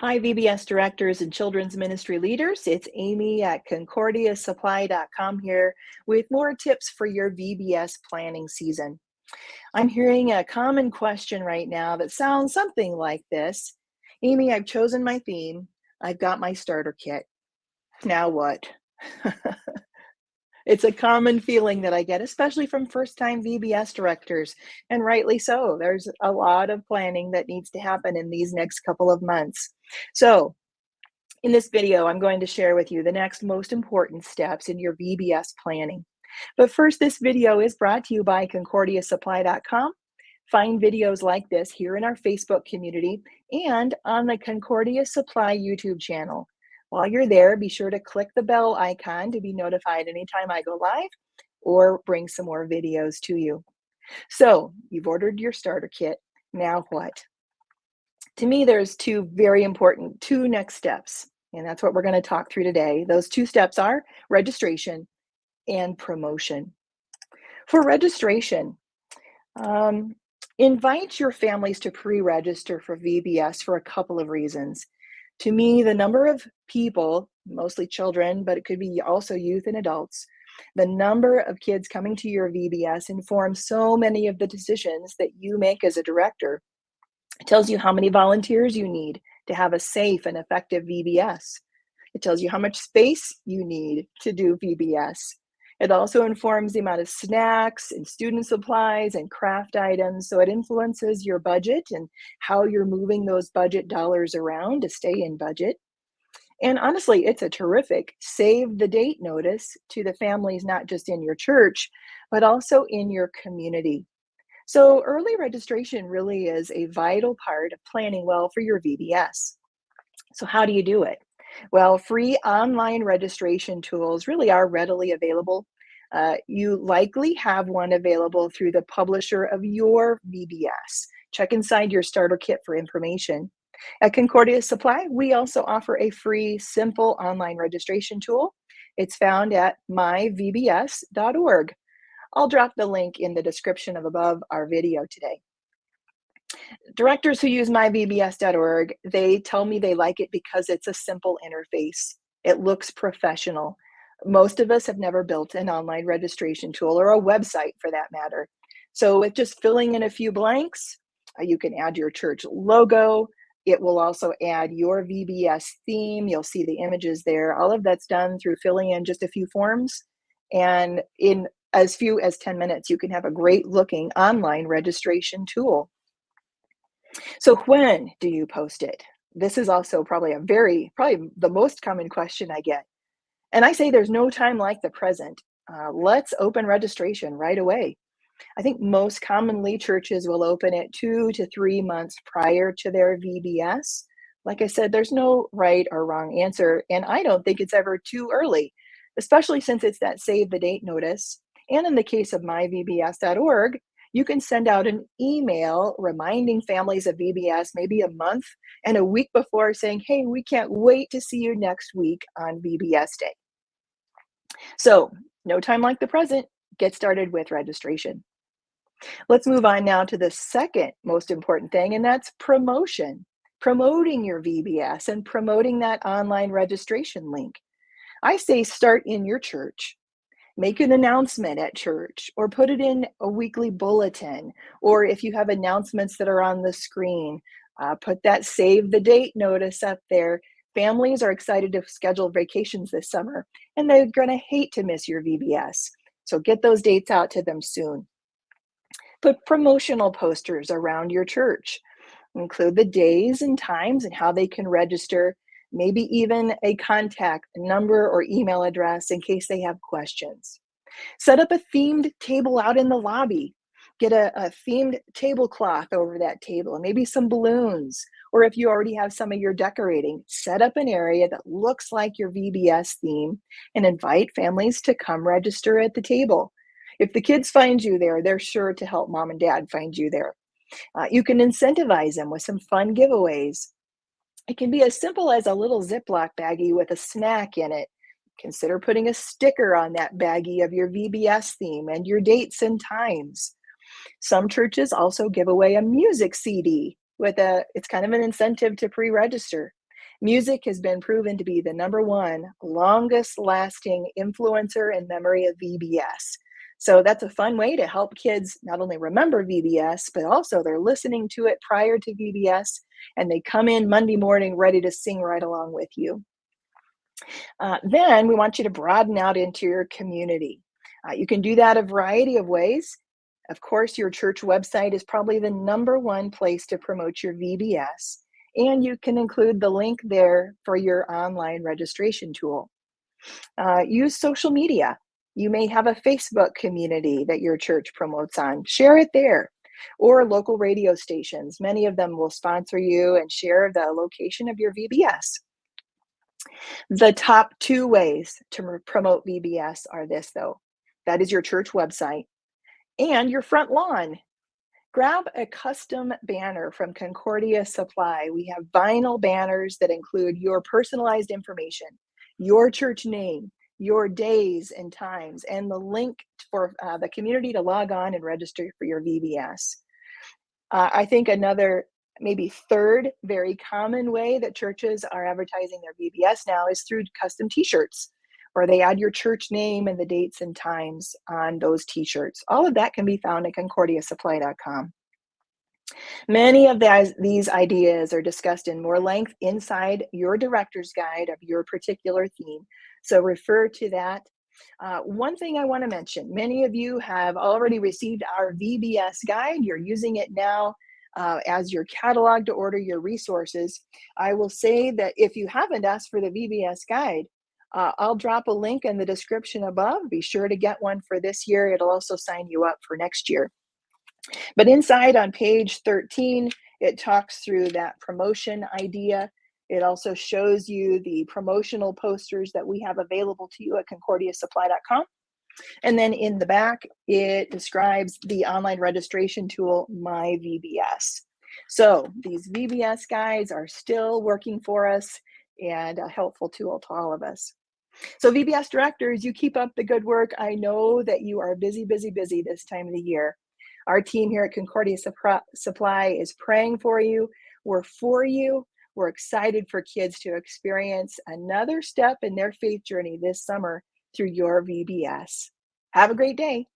Hi, VBS directors and children's ministry leaders. It's Amy at concordiasupply.com here with more tips for your VBS planning season. I'm hearing a common question right now that sounds something like this. Amy, I've chosen my theme. I've got my starter kit. Now what? It's a common feeling that I get, especially from first-time VBS directors, and rightly so. There's a lot of planning that needs to happen in these next couple of months. So, in this video, I'm going to share with you the next most important steps in your VBS planning. But first, this video is brought to you by concordiasupply.com. Find videos like this here in our Facebook community and on the Concordia Supply YouTube channel. While you're there, be sure to click the bell icon to be notified anytime I go live or bring some more videos to you. So, you've ordered your starter kit. Now what? To me, there's two very important next steps, and that's what we're going to talk through today. Those two steps are registration and promotion. For registration, invite your families to pre-register for VBS for a couple of reasons. To me, the number of people, mostly children, but it could be also youth and adults, the number of kids coming to your VBS informs so many of the decisions that you make as a director. It tells you how many volunteers you need to have a safe and effective VBS. It tells you how much space you need to do VBS. It also informs the amount of snacks and student supplies and craft items, so it influences your budget and how you're moving those budget dollars around to stay in budget. And honestly, it's a terrific save the date notice to the families, not just in your church, but also in your community. So early registration really is a vital part of planning well for your VBS. So how do you do it? Well, free online registration tools really are readily available. You likely have one available through the publisher of your VBS. Check inside your starter kit for information. At Concordia Supply, we also offer a free, simple online registration tool. It's found at myvbs.org. I'll drop the link in the description of above our video today. Directors who use myvbs.org, they tell me they like it because it's a simple interface. It looks professional. Most of us have never built an online registration tool or a website for that matter. So with just filling in a few blanks, you can add your church logo. It will also add your VBS theme. You'll see the images there. All of that's done through filling in just a few forms. And in as few as 10 minutes, you can have a great looking online registration tool. So when do you post it? This is also probably the most common question I get. And I say there's no time like the present. Let's open registration right away. I think most commonly churches will open it 2 to 3 months prior to their VBS. Like I said, there's no right or wrong answer, and I don't think it's ever too early, especially since it's that save the date notice. And in the case of myvbs.org, you can send out an email reminding families of VBS maybe a month and a week before saying, hey, we can't wait to see you next week on VBS Day. So, no time like the present. Get started with registration. Let's move on now to the second most important thing, and that's promotion. Promoting your VBS and promoting that online registration link. I say start in your church. Make an announcement at church or put it in a weekly bulletin. Or if you have announcements that are on the screen, put that save the date notice up there. Families are excited to schedule vacations this summer, and they're going to hate to miss your VBS. So get those dates out to them soon. Put promotional posters around your church. Include the days and times and how they can register, maybe even a contact number or email address in case they have questions. Set up a themed table out in the lobby. Get a themed tablecloth over that table and maybe some balloons. Or if you already have some of your decorating, set up an area that looks like your VBS theme and invite families to come register at the table. If the kids find you there, they're sure to help mom and dad find you there. You can incentivize them with some fun giveaways. It can be as simple as a little Ziploc baggie with a snack in it. Consider putting a sticker on that baggie of your VBS theme and your dates and times. Some churches also give away a music CD it's kind of an incentive to pre-register. Music has been proven to be the number one longest lasting influencer in memory of VBS. So that's a fun way to help kids not only remember VBS, but also they're listening to it prior to VBS and they come in Monday morning ready to sing right along with you. Then we want you to broaden out into your community. You can do that a variety of ways. Of course, your church website is probably the number one place to promote your VBS, and you can include the link there for your online registration tool. Use social media. You may have a Facebook community that your church promotes on. Share it there. Or local radio stations. Many of them will sponsor you and share the location of your VBS. The top two ways to promote VBS are this, though. That is your church website and your front lawn. Grab a custom banner from Concordia Supply. We have vinyl banners that include your personalized information, your church name, your days and times, and the link for the community to log on and register for your VBS. I think another, maybe third, very common way that churches are advertising their VBS now is through custom t-shirts, or they add your church name and the dates and times on those t-shirts. All of that can be found at concordiasupply.com. Many of these ideas are discussed in more length inside your director's guide of your particular theme, so refer to that. One thing I want to mention, many of you have already received our VBS guide. You're using it now as your catalog to order your resources. I will say that if you haven't asked for the VBS guide, I'll drop a link in the description above. Be sure to get one for this year. It'll also sign you up for next year. But inside on page 13, it talks through that promotion idea. It also shows you the promotional posters that we have available to you at concordiasupply.com. And then in the back, it describes the online registration tool, My VBS. So these VBS guides are still working for us and a helpful tool to all of us. So VBS directors, you keep up the good work. I know that you are busy, busy, busy this time of the year. Our team here at Concordia Supply is praying for you. We're for you. We're excited for kids to experience another step in their faith journey this summer through your VBS. Have a great day.